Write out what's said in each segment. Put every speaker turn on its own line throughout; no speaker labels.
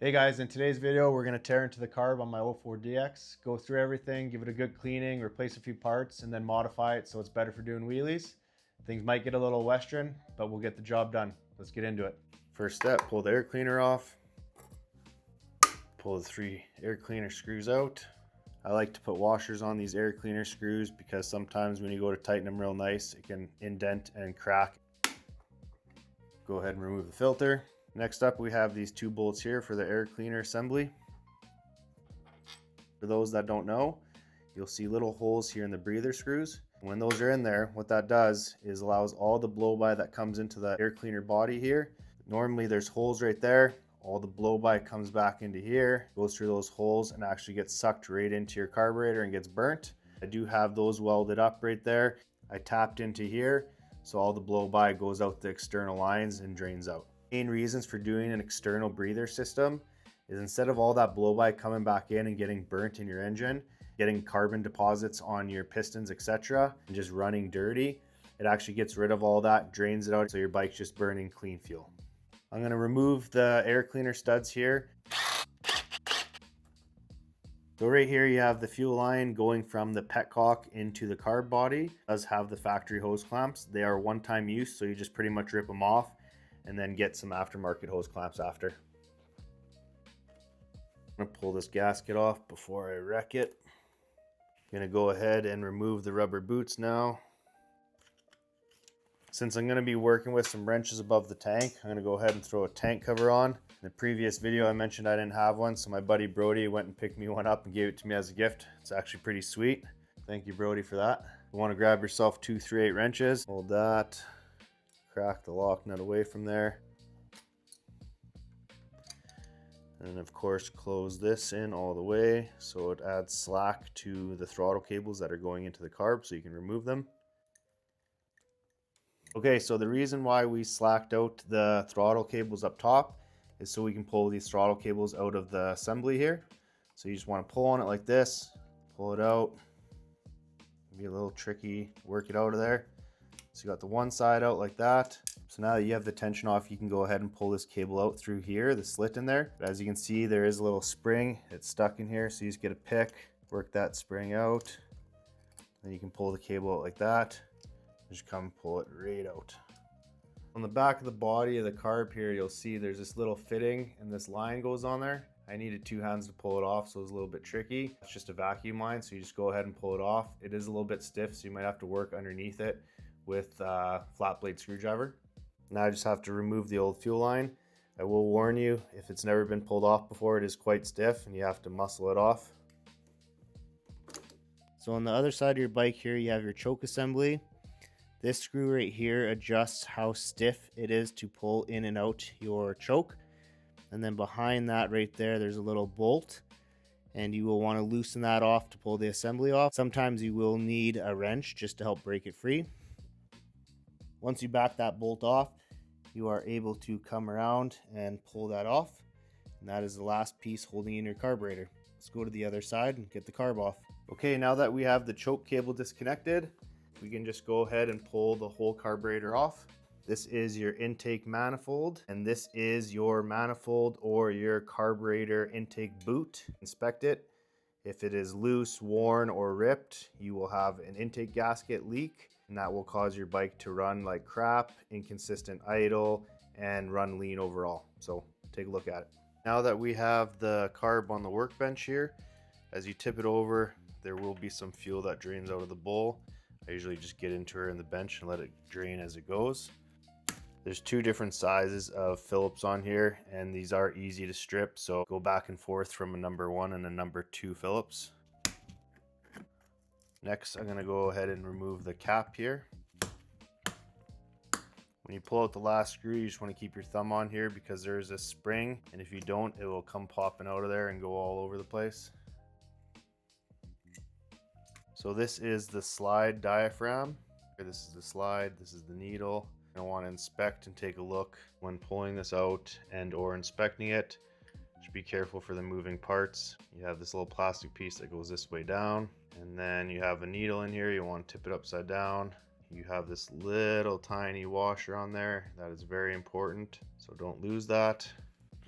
Hey guys, in today's video we're going to tear into the carb on my 04DX, go through everything, give it a good cleaning, replace a few parts, and then modify it so it's better for doing wheelies. Things might get a little western, but we'll get the job done. Let's get into it. First step, pull the air cleaner off. Pull the 3 air cleaner screws out. I like to put washers on these air cleaner screws because sometimes when you go to tighten them real nice, it can indent and crack. Go ahead and remove the filter. Next up, we have these 2 bolts here for the air cleaner assembly. For those that don't know, you'll see little holes here in the breather screws. When those are in there, what that does is allows all the blow-by that comes into the air cleaner body here. Normally there's holes right there. All the blow-by comes back into here, goes through those holes and actually gets sucked right into your carburetor and gets burnt. I do have those welded up right there. I tapped into here, so all the blow-by goes out the external lines and drains out. Main reasons for doing an external breather system is instead of all that blow-by coming back in and getting burnt in your engine, getting carbon deposits on your pistons, etc., and just running dirty, it actually gets rid of all that, drains it out, so your bike's just burning clean fuel. I'm going to remove the air cleaner studs here. So right here you have the fuel line going from the petcock into the carb body. It does have the factory hose clamps. They are one-time use, so you just pretty much rip them off and then get some aftermarket hose clamps after. I'm gonna pull this gasket off before I wreck it. I'm gonna go ahead and remove the rubber boots now. Since I'm gonna be working with some wrenches above the tank, I'm gonna go ahead and throw a tank cover on. In the previous video I mentioned I didn't have one, so my buddy Brody went and picked me one up and gave it to me as a gift. It's actually pretty sweet. Thank you, Brody, for that. You wanna grab yourself 2 3/8 wrenches, hold that, crack the lock nut away from there, and of course close this in all the way so it adds slack to the throttle cables that are going into the carb so you can remove them. Okay, so the reason why we slacked out the throttle cables up top is so we can pull these throttle cables out of the assembly here. So you just want to pull on it like this, pull it out. Be a little tricky, work it out of there. So you got the one side out like that. So now that you have the tension off, you can go ahead and pull this cable out through here, the slit in there. But as you can see, there is a little spring. It's stuck in here, so you just get a pick, work that spring out. Then you can pull the cable out like that. Just come pull it right out. On the back of the body of the carb here, you'll see there's this little fitting and this line goes on there. I needed 2 hands to pull it off, so it was a little bit tricky. It's just a vacuum line, so you just go ahead and pull it off. It is a little bit stiff, so you might have to work underneath it with a flat blade screwdriver. Now I just have to remove the old fuel line. I will warn you, if it's never been pulled off before, it is quite stiff and you have to muscle it off. So on the other side of your bike here, you have your choke assembly. This screw right here adjusts how stiff it is to pull in and out your choke. And then behind that right there, there's a little bolt. And you will want to loosen that off to pull the assembly off. Sometimes you will need a wrench just to help break it free. Once you back that bolt off, you are able to come around and pull that off. And that is the last piece holding in your carburetor. Let's go to the other side and get the carb off. Okay, now that we have the choke cable disconnected, we can just go ahead and pull the whole carburetor off. This is your intake manifold, and this is your manifold or your carburetor intake boot. Inspect it. If it is loose, worn, or ripped, you will have an intake gasket leak, and that will cause your bike to run like crap, inconsistent idle, and run lean overall. So take a look at it. Now that we have the carb on the workbench here, as you tip it over, there will be some fuel that drains out of the bowl. I usually just get into her in the bench and let it drain as it goes. There's 2 different sizes of Phillips on here, and these are easy to strip, so go back and forth from a number 1 and a number 2 Phillips. Next, I'm going to go ahead and remove the cap here. When you pull out the last screw, you just want to keep your thumb on here because there is a spring, and if you don't, it will come popping out of there and go all over the place. So this is the slide diaphragm. This is the slide, this is the needle. I want to inspect and take a look when pulling this out and or inspecting it. Just be careful for the moving parts. You have this little plastic piece that goes this way down, and then you have a needle in here. You want to tip it upside down. You have this little tiny washer on there. That is very important, so don't lose that.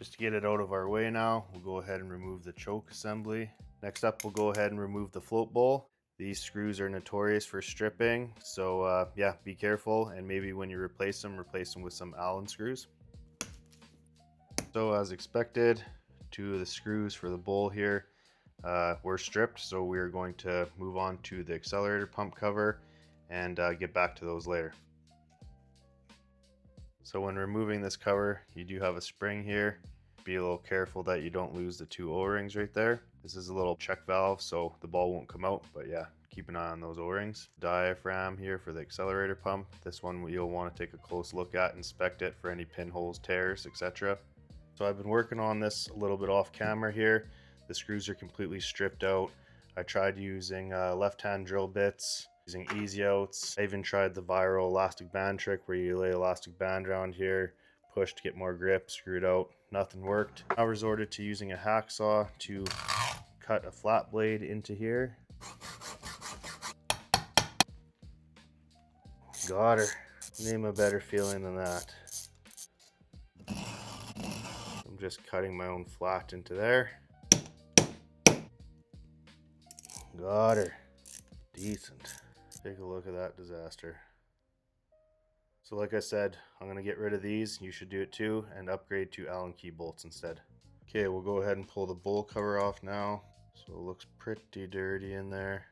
Just to get it out of our way now, we'll go ahead and remove the choke assembly. Next up, we'll go ahead and remove the float bowl. These screws are notorious for stripping, so yeah, be careful, and maybe when you replace them with some Allen screws. So as expected, 2 of the screws for the bowl here were stripped, so we're going to move on to the accelerator pump cover and get back to those later. So when removing this cover, you do have a spring here. Be a little careful that you don't lose the 2 O-rings right there. This is a little check valve, so the ball won't come out, but yeah, keep an eye on those O-rings. Diaphragm here for the accelerator pump. This one you'll want to take a close look at, inspect it for any pinholes, tears, etc. So I've been working on this a little bit off camera here. The screws are completely stripped out. I tried using left-hand drill bits, using easy outs. I even tried the viral elastic band trick where you lay elastic band around here, push to get more grip, screw it out. Nothing worked. I resorted to using a hacksaw to cut a flat blade into here. Got her. Name a better feeling than that. I'm just cutting my own flat into there. Got her. Decent. Take a look at that disaster. So like I said, I'm going to get rid of these. You should do it too, and upgrade to Allen key bolts instead. Okay, we'll go ahead and pull the bowl cover off now. So it looks pretty dirty in there.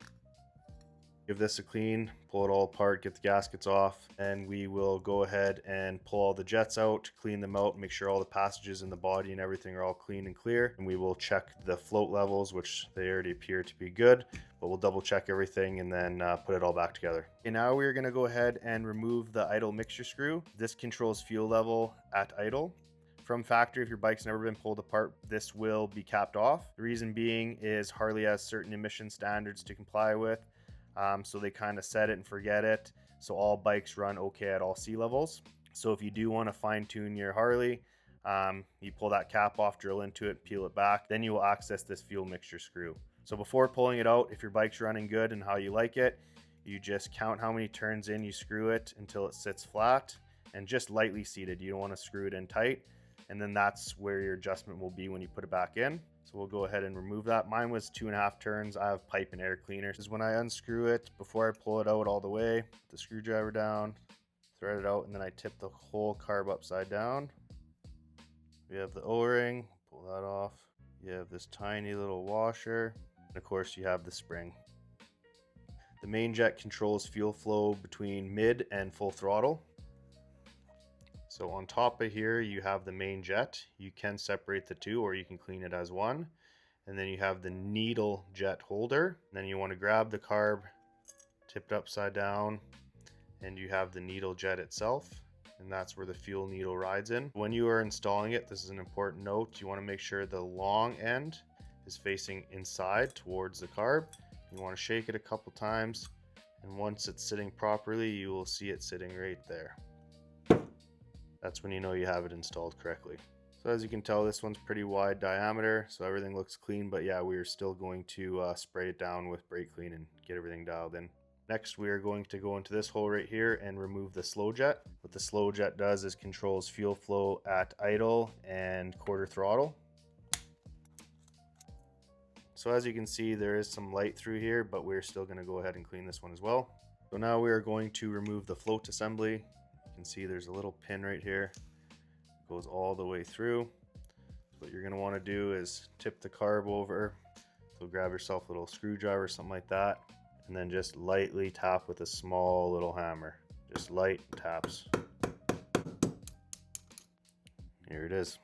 Give this a clean, pull it all apart, get the gaskets off, and we will go ahead and pull all the jets out, clean them out, make sure all the passages in the body and everything are all clean and clear. And we will check the float levels, which they already appear to be good, but we'll double check everything and then put it all back together. Okay, now we're gonna go ahead and remove the idle mixture screw. This controls fuel level at idle. From factory, if your bike's never been pulled apart, this will be capped off. The reason being is Harley has certain emission standards to comply with. So they kind of set it and forget it. So all bikes run okay at all sea levels. So if you do want to fine tune your Harley, you pull that cap off, drill into it, peel it back, then you will access this fuel mixture screw. So before pulling it out, if your bike's running good and how you like it, you just count how many turns in, you screw it until it sits flat and just lightly seated. You don't want to screw it in tight. And then that's where your adjustment will be when you put it back in. So we'll go ahead and remove that. Mine was 2.5 turns. I have pipe and air cleaner. This is when I unscrew it, before I pull it out all the way, put the screwdriver down, thread it out, and then I tip the whole carb upside down. We have the O-ring, pull that off. You have this tiny little washer, and of course you have the spring. The main jet controls fuel flow between mid and full throttle. So on top of here, you have the main jet. You can separate the two, or you can clean it as one. And then you have the needle jet holder. And then you want to grab the carb, tipped upside down, and you have the needle jet itself. And that's where the fuel needle rides in. When you are installing it, this is an important note. You want to make sure the long end is facing inside towards the carb. You want to shake it a couple times. And once it's sitting properly, you will see it sitting right there. That's when you know you have it installed correctly. So as you can tell, this one's pretty wide diameter, so everything looks clean, but yeah, we are still going to spray it down with brake clean and get everything dialed in. Next, we are going to go into this hole right here and remove the slow jet. What the slow jet does is controls fuel flow at idle and quarter throttle. So as you can see, there is some light through here, but we're still going to go ahead and clean this one as well. So now we are going to remove the float assembly. You can see there's a little pin right here. It goes all the way through. So what you're going to want to do is tip the carb over. So grab yourself a little screwdriver, something like that, and then just lightly tap with a small little hammer. Just light taps. Here it is.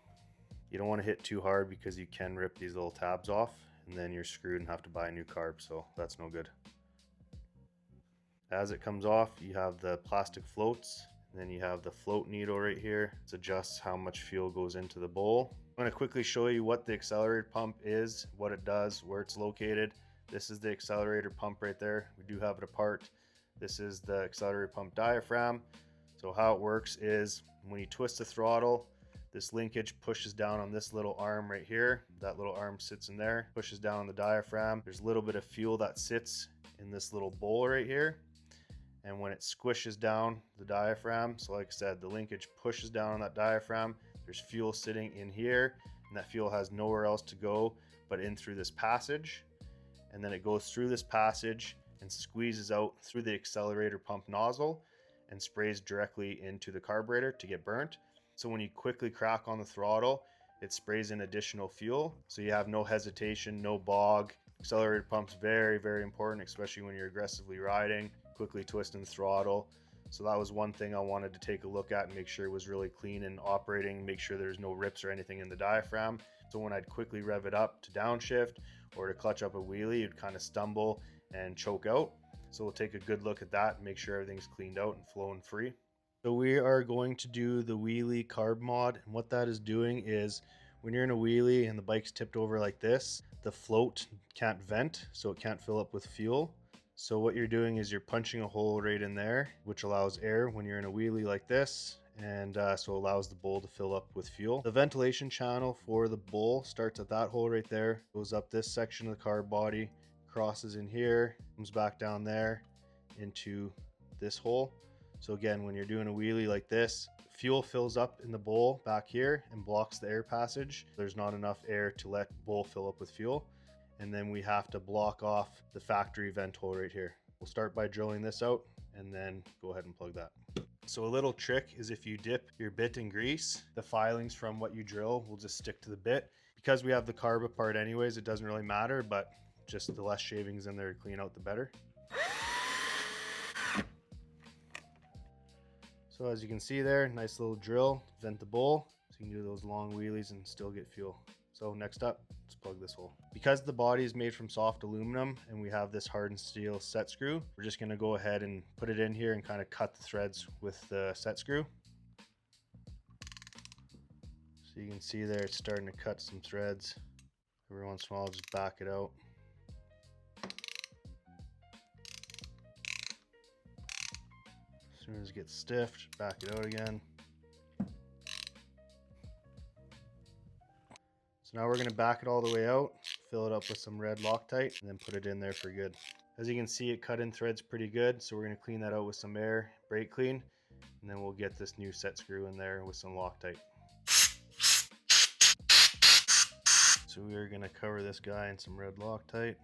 You don't want to hit too hard because you can rip these little tabs off and then you're screwed and have to buy a new carb, so that's no good. As it comes off, you have the plastic floats. Then you have the float needle right here. This adjusts how much fuel goes into the bowl. I'm going to quickly show you what the accelerator pump is, what it does, where it's located. This is the accelerator pump right there. We do have it apart. This is the accelerator pump diaphragm. So how it works is when you twist the throttle, this linkage pushes down on this little arm right here. That little arm sits in there, pushes down on the diaphragm. There's a little bit of fuel that sits in this little bowl right here. And when it squishes down the diaphragm, so like I said, the linkage pushes down on that diaphragm,
There's fuel sitting in here, and that fuel has nowhere else to go but in through this passage. And then it goes through this passage and squeezes out through the accelerator pump nozzle and sprays directly into the carburetor to get burnt. So when you quickly crack on the throttle, it sprays in additional fuel. So you have no hesitation, no bog. Accelerator pump's very, very important, especially when you're aggressively riding, quickly twisting the throttle. So that was one thing I wanted to take a look at and make sure it was really clean and operating, make sure there's no rips or anything in the diaphragm. So when I'd quickly rev it up to downshift or to clutch up a wheelie, you'd kind of stumble and choke out. So we'll take a good look at that and make sure everything's cleaned out and flowing free. So we are going to do the wheelie carb mod, and what that is doing is when you're in a wheelie and the bike's tipped over like this, the float can't vent, so it can't fill up with fuel. So what you're doing is you're punching a hole right in there, which allows air when you're in a wheelie like this, and so allows the bowl to fill up with fuel. The ventilation channel for the bowl starts at that hole right there, goes up this section of the carb body, crosses in here, comes back down there into this hole. So again, when you're doing a wheelie like this, fuel fills up in the bowl back here and blocks the air passage. There's not enough air to let the bowl fill up with fuel. And then we have to block off the factory vent hole right here. We'll start by drilling this out and then go ahead and plug that. So a little trick is if you dip your bit in grease, the filings from what you drill will just stick to the bit. Because we have the carb apart anyways, it doesn't really matter, but just the less shavings in there to clean out, the better. So as you can see there, nice little drill, vent the bowl, so you can do those long wheelies and still get fuel. So next up, let's plug this hole. Because the body is made from soft aluminum and we have this hardened steel set screw, we're just gonna go ahead and put it in here and kind of cut the threads with the set screw. So you can see there, it's starting to cut some threads. Every once in a while, I'll just back it out. As soon as it gets stiff, just back it out again. So now we're going to back it all the way out, fill it up with some red Loctite, and then put it in there for good. As you can see, it cut in threads pretty good, so we're going to clean that out with some air, brake clean, and then we'll get this new set screw in there with some Loctite. So we are going to cover this guy in some red Loctite.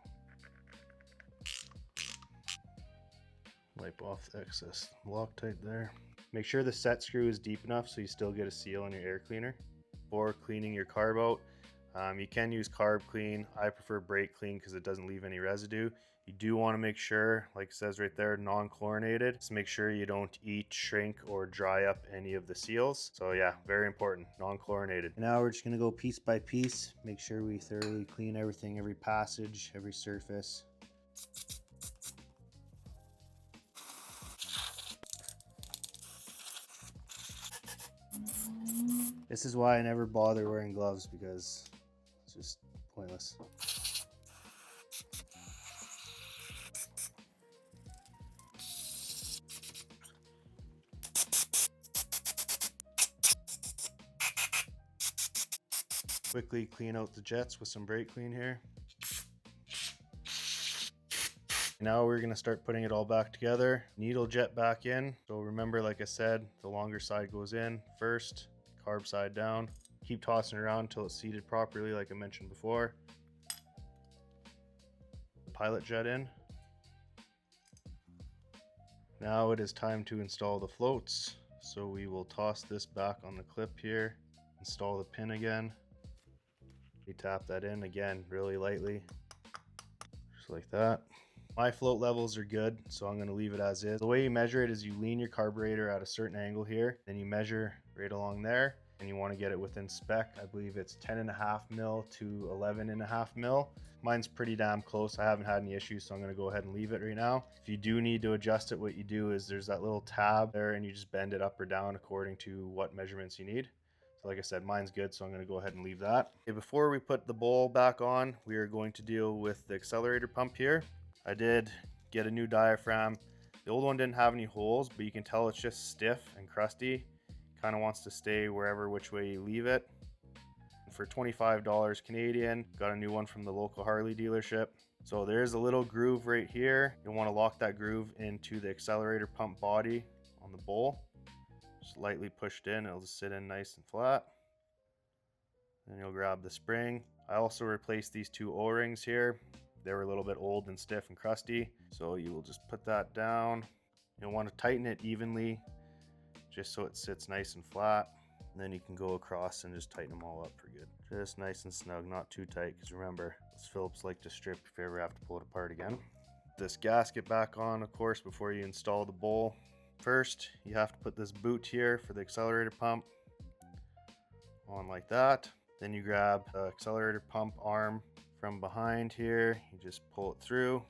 Wipe off the excess Loctite there. Make sure the set screw is deep enough so you still get a seal on your air cleaner. Before cleaning your carb out, you can use carb clean. I prefer brake clean because it doesn't leave any residue. You do want to make sure, like it says right there, non-chlorinated. Just make sure you don't eat, shrink, or dry up any of the seals. So yeah, very important, non-chlorinated. Now we're just going to go piece by piece. Make sure we thoroughly clean everything, every passage, every surface. This is why I never bother wearing gloves, because it's just pointless. Quickly clean out the jets with some brake clean here. Now we're going to start putting it all back together. Needle jet back in. So remember, like I said, the longer side goes in first, carb side down. Keep tossing it around until it's seated properly, like I mentioned before. Pilot jet in. Now it is time to install the floats. So we will toss this back on the clip here, install the pin again. We tap that in again really lightly, just like that. My float levels are good, so I'm going to leave it as is. The way you measure it is you lean your carburetor at a certain angle here, then you measure right along there, and you want to get it within spec. I believe it's 10.5 mil to 11.5 mil. Mine's pretty damn close. I haven't had any issues, so I'm going to go ahead and leave it right now. If you do need to adjust it, what you do is there's that little tab there, and you just bend it up or down according to what measurements you need. So like I said, mine's good, so I'm going to go ahead and leave that. Okay, before we put the bowl back on, we are going to deal with the accelerator pump here. I did get a new diaphragm. The old one didn't have any holes, but you can tell it's just stiff and crusty. Kind of wants to stay wherever which way you leave it. For $25 Canadian, got a new one from the local Harley dealership. So there's a little groove right here. You'll want to lock that groove into the accelerator pump body on the bowl. Just lightly pushed in, it'll just sit in nice and flat. Then you'll grab the spring. I also replaced these two O-rings here. They were a little bit old and stiff and crusty. So you will just put that down. You'll want to tighten it evenly just so it sits nice and flat. And then you can go across and just tighten them all up for good. Just nice and snug, not too tight, because remember, those Phillips like to strip if you ever have to pull it apart again. This gasket back on, of course, before you install the bowl. First, you have to put this boot here for the accelerator pump on like that. Then you grab the accelerator pump arm from behind here. You just pull it through.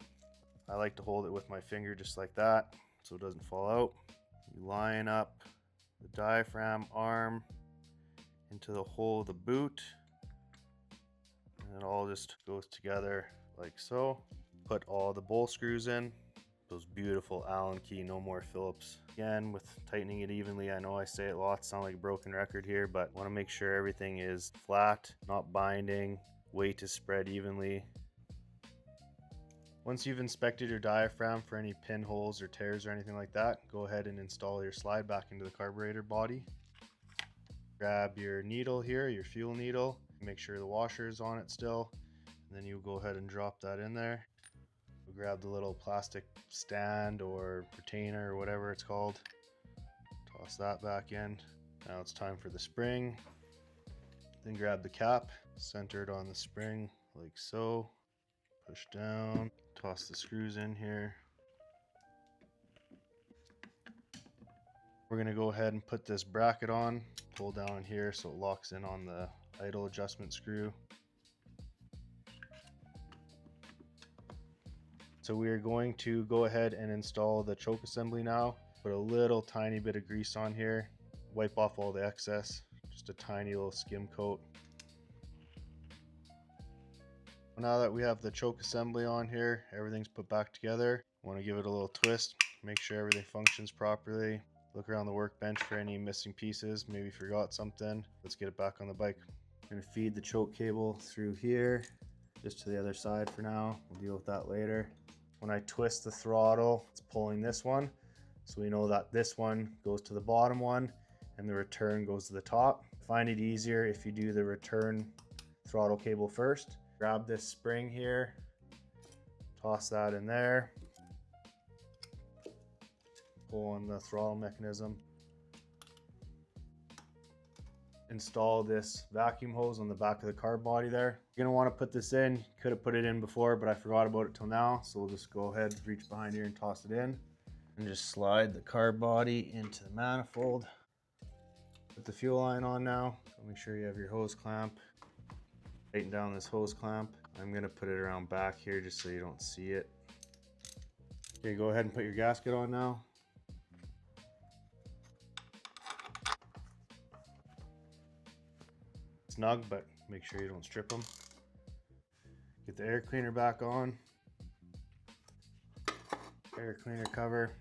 I like to hold it with my finger just like that so it doesn't fall out. You line up the diaphragm arm into the hole of the boot, and it all just goes together like so. Put all the bowl screws in, those beautiful Allen key, no more Phillips. Again, with tightening it evenly, I know I say it lots, sound like a broken record here, but want to make sure everything is flat, not binding, weight is spread evenly. Once you've inspected your diaphragm for any pinholes or tears or anything like that, go ahead and install your slide back into the carburetor body. Grab your needle here, your fuel needle, make sure the washer is on it still, and then you go ahead and drop that in there. Grab the little plastic stand or retainer or whatever it's called, toss that back in. Now it's time for the spring. Then grab the cap, centered on the spring like so, push down, toss the screws in here. We're going to go ahead and put this bracket on, pull down here so it locks in on the idle adjustment screw. So we are going to go ahead and install the choke assembly now. Put a little tiny bit of grease on here, wipe off all the excess, just a tiny little skim coat. Now that we have the choke assembly on here, everything's put back together. Want to give it a little twist, make sure everything functions properly. Look around the workbench for any missing pieces, maybe forgot something. Let's get it back on the bike. I'm going to feed the choke cable through here, just to the other side for now. We'll deal with that later. When I twist the throttle, it's pulling this one. So we know that this one goes to the bottom one and the return goes to the top. Find it easier if you do the return throttle cable first. Grab this spring here, toss that in there, pull on the throttle mechanism. Install this vacuum hose on the back of the carb body there. You're gonna want to put this in. Could have put it in before, but I forgot about it till now. So we'll just go ahead, reach behind here and toss it in. And just slide the carb body into the manifold. Put the fuel line on now. So make sure you have your hose clamp. Tighten down this hose clamp. I'm gonna put it around back here just so you don't see it. Okay, go ahead and put your gasket on now. Snug, but make sure you don't strip them. Get the air cleaner back on. Air cleaner cover.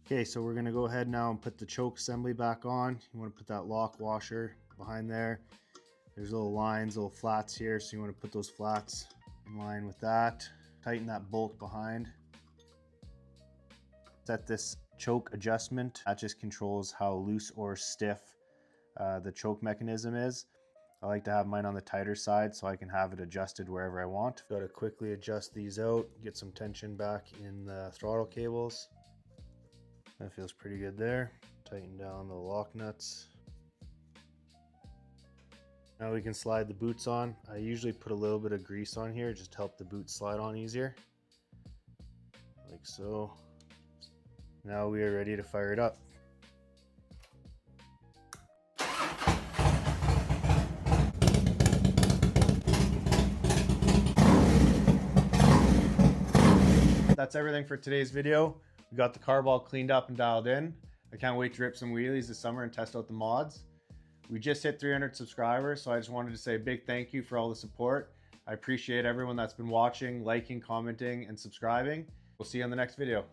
Okay, so we're gonna go ahead now and put the choke assembly back on. You wanna put that lock washer behind there. There's little lines, little flats here, so you wanna put those flats in line with that. Tighten that bolt behind. Set this choke adjustment. That just controls how loose or stiff the choke mechanism is. I like to have mine on the tighter side so I can have it adjusted wherever I want. Got to quickly adjust these out, get some tension back in the throttle cables. That feels pretty good there. Tighten down the lock nuts. Now we can slide the boots on. I usually put a little bit of grease on here just to help the boots slide on easier. Like so. Now we are ready to fire it up. That's everything for today's video. We got the carb all cleaned up and dialed in. I can't wait to rip some wheelies this summer and test out the mods. We just hit 300 subscribers, so I just wanted to say a big thank you for all the support. I appreciate everyone that's been watching, liking, commenting, and subscribing. We'll see you on the next video.